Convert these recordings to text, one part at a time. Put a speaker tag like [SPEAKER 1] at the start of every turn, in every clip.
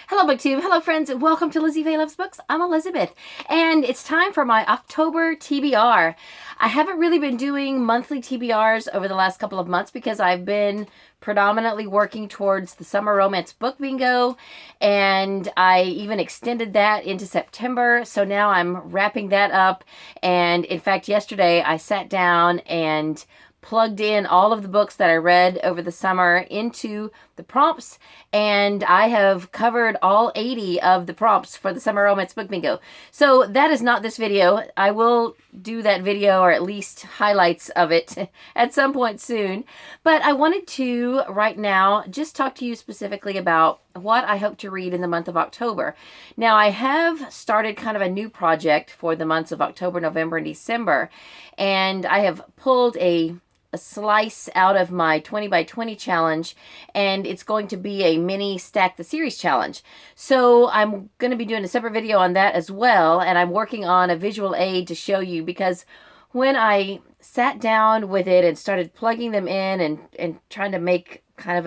[SPEAKER 1] Hello BookTube, hello friends, and welcome to Lizzie Faye Loves Books. I'm Elizabeth, and it's time for my October TBR. I haven't really been doing monthly TBRs over the last couple of months because I've been predominantly working towards the Summer Romance Book Bingo, and I even extended that into September, so now I'm wrapping that up. And in fact, yesterday I sat down and plugged in all of the books that I read over the summer into the prompts, and I have covered all 80 of the prompts for the Summer Romance Book Bingo. So that is not this video. I will do that video, or at least highlights of it, at some point soon. But I wanted to, right now, just talk to you specifically about what I hope to read in the month of October. Now, I have started kind of a new project for the months of October, November, and December, and I have pulled a slice out of my 20 by 20 challenge, and it's going to be a mini stack the series challenge. So I'm going to be doing a separate video on that as well, and I'm working on a visual aid to show you, because when I sat down with it and started plugging them in and trying to make kind of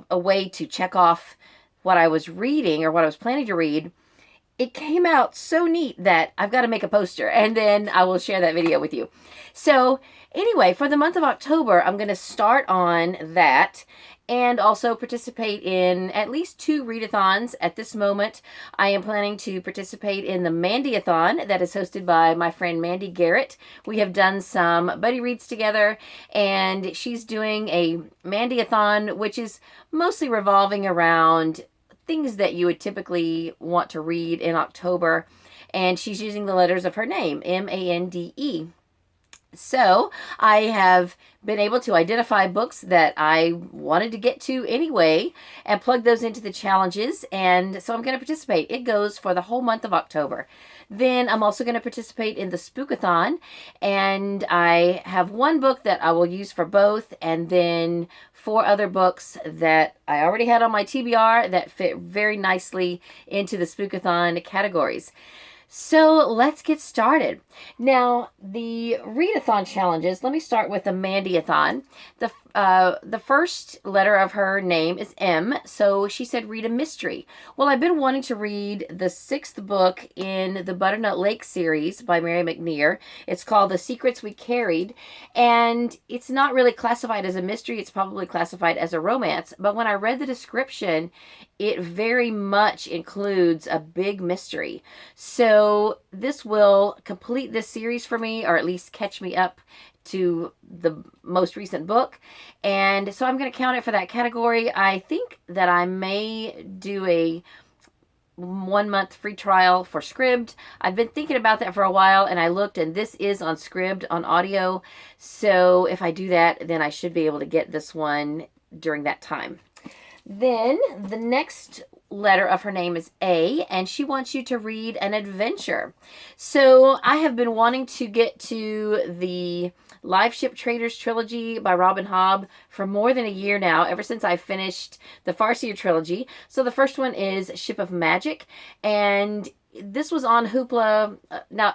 [SPEAKER 1] a way to check off what I was reading or what I was planning to read, it came out so neat that I've got to make a poster, and then I will share that video with you. So anyway, for the month of October, I'm going to start on that and also participate in at least 2 readathons. At this moment, I am planning to participate in the Mande-athon that is hosted by my friend Mandy Garrett. We have done some buddy reads together, and she's doing a Mande-athon, which is mostly revolving around things that you would typically want to read in October, and she's using the letters of her name, M-A-N-D-E. So I have been able to identify books that I wanted to get to anyway and plug those into the challenges, and so I'm going to participate. It goes for the whole month of October. Then I'm also going to participate in the Spookathon, and I have 1 book that I will use for both, and then 4 other books that I already had on my TBR that fit very nicely into the Spookathon categories. So let's get started. Now, the readathon challenges, let me start with the Mande-athon. The first letter of her name is M, so she said read a mystery. Well, I've been wanting to read the 6th book in the Butternut Lake series by Mary McNear. It's called The Secrets We Carried, and it's not really classified as a mystery. It's probably classified as a romance, but when I read the description, it very much includes a big mystery. So this will complete this series for me, or at least catch me up to the most recent book. And so I'm going to count it for that category. I think that I may do a 1-month free trial for Scribd. I've been thinking about that for a while, and I looked, and this is on Scribd on audio. So if I do that, then I should be able to get this one during that time. Then the next letter of her name is A, and she wants you to read an adventure. So I have been wanting to get to the Live Ship Traders trilogy by Robin Hobb for more than a year now, ever since I finished the Farseer trilogy. So the first one is Ship of Magic, and this was on Hoopla. Now,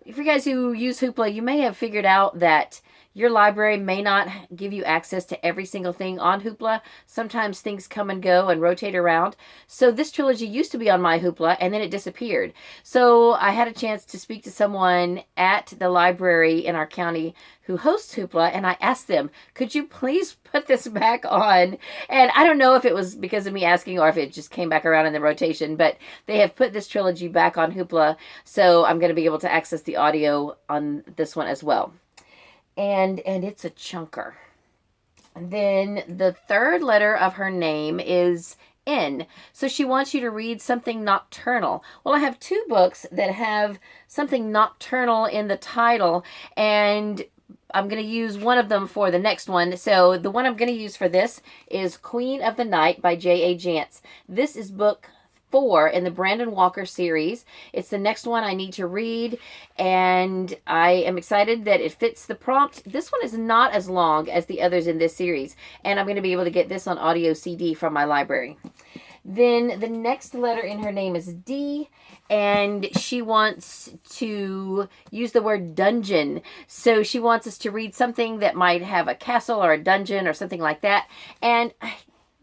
[SPEAKER 1] if you guys who use Hoopla, you may have figured out that your library may not give you access to every single thing on Hoopla. Sometimes things come and go and rotate around. So this trilogy used to be on my Hoopla, and then it disappeared. So I had a chance to speak to someone at the library in our county who hosts Hoopla, and I asked them, could you please put this back on? And I don't know if it was because of me asking or if it just came back around in the rotation, but they have put this trilogy back on Hoopla, so I'm going to be able to access the audio on this one as well. And it's a chunker. And then the third letter of her name is N. So she wants you to read something nocturnal. Well, I have 2 books that have something nocturnal in the title, and I'm going to use one of them for the next one. So the one I'm going to use for this is Queen of the Night by J.A. Jance. This is book 4 in the Brandon Walker series. It's the next one I need to read, and I am excited that it fits the prompt. This one is not as long as the others in this series, and I'm going to be able to get this on audio CD from my library. Then the next letter in her name is D, and she wants to use the word dungeon. So she wants us to read something that might have a castle or a dungeon or something like that. And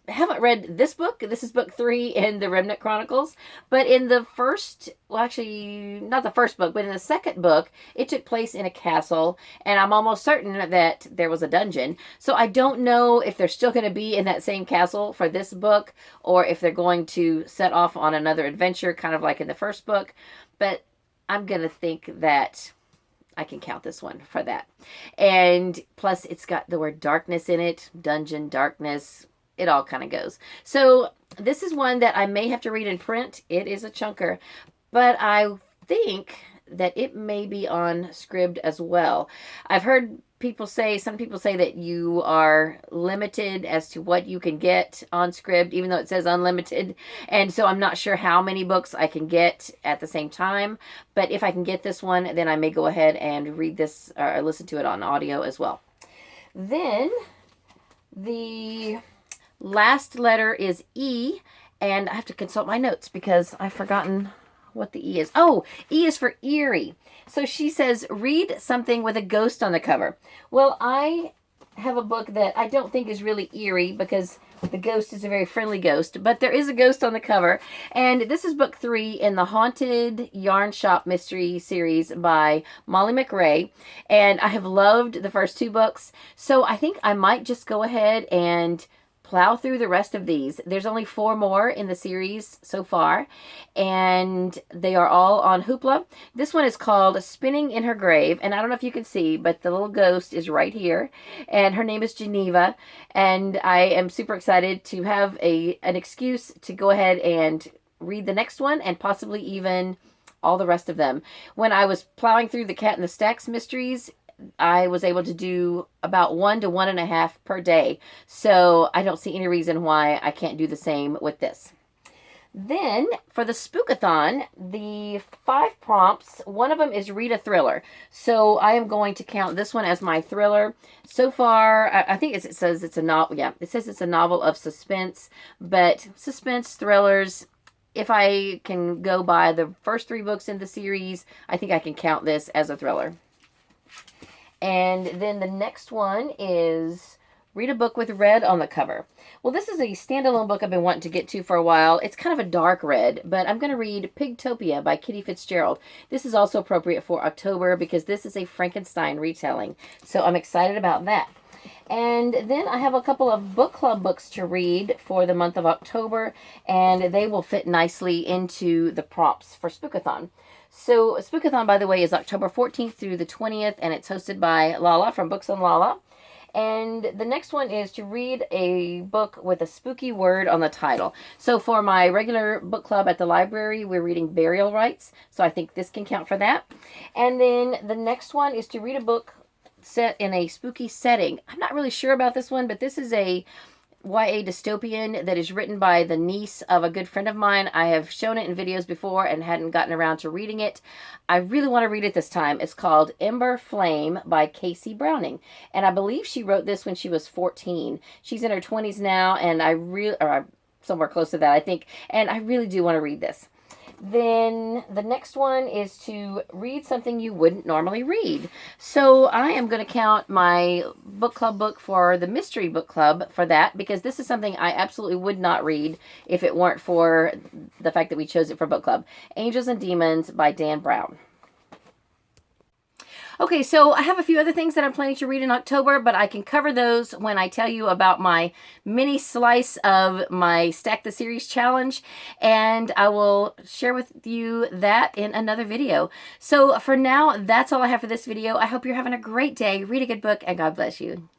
[SPEAKER 1] haven't read this book. This is book 3 in the Remnant Chronicles. But in the first, well, actually, not the first book, but in the second book, it took place in a castle. And I'm almost certain that there was a dungeon. So I don't know if they're still going to be in that same castle for this book, or if they're going to set off on another adventure, kind of like in the first book. But I'm going to think that I can count this one for that. And plus, it's got the word darkness in it. Dungeon, darkness. It all kind of goes. So this is one that I may have to read in print. It is a chunker. But I think that it may be on Scribd as well. I've heard people say, some people say that you are limited as to what you can get on Scribd, even though it says unlimited. And so I'm not sure how many books I can get at the same time. But if I can get this one, then I may go ahead and read this or listen to it on audio as well. Then the last letter is E, and I have to consult my notes because I've forgotten what the E is. Oh, E is for Eerie. So she says, read something with a ghost on the cover. Well, I have a book that I don't think is really eerie because the ghost is a very friendly ghost, but there is a ghost on the cover. And this is book 3 in the Haunted Yarn Shop Mystery series by Molly McRae. And I have loved the first 2 books. So I think I might just go ahead and plow through the rest of these. There's only 4 more in the series so far, and they are all on Hoopla. This one is called Spinning in Her Grave, and I don't know if you can see, but the little ghost is right here, and her name is Geneva, and I am super excited to have an excuse to go ahead and read the next one, and possibly even all the rest of them. When I was plowing through the Cat in the Stacks mysteries, I was able to do about 1 to 1.5 per day. So I don't see any reason why I can't do the same with this. Then for the Spookathon, the 5 prompts, one of them is read a thriller. So I am going to count this one as my thriller. So far, I think it says it's a novel. Yeah, it says it's a novel of suspense, but suspense thrillers, if I can go by the first 3 books in the series, I think I can count this as a thriller. And then the next one is read a book with red on the cover. Well, this is a standalone book I've been wanting to get to for a while. It's kind of a dark red, but I'm going to read Pigtopia by Kitty Fitzgerald. This is also appropriate for October because this is a Frankenstein retelling. So I'm excited about that. And then I have a couple of book club books to read for the month of October, and they will fit nicely into the prompts for Spookathon. So Spookathon, by the way, is October 14th through the 20th, and it's hosted by Lala from BooksandLala. And the next one is to read a book with a spooky word on the title. So for my regular book club at the library, we're reading Burial Rites. So I think this can count for that. And then the next one is to read a book set in a spooky setting. I'm not really sure about this one, but this is a YA dystopian that is written by the niece of a good friend of mine. I have shown it in videos before and hadn't gotten around to reading it. I really want to read it this time. It's called Ember Flame by Casey Browning. And I believe she wrote this when she was 14. She's in her 20s now, and somewhere close to that, I think. And I really do want to read this. Then the next one is to read something you wouldn't normally read. So I am going to count my book club book for the mystery book club for that, because this is something I absolutely would not read if it weren't for the fact that we chose it for book club. Angels and Demons by Dan Brown. Okay, so I have a few other things that I'm planning to read in October, but I can cover those when I tell you about my mini slice of my Stack the Series challenge, and I will share with you that in another video. So for now, that's all I have for this video. I hope you're having a great day. Read a good book, and God bless you.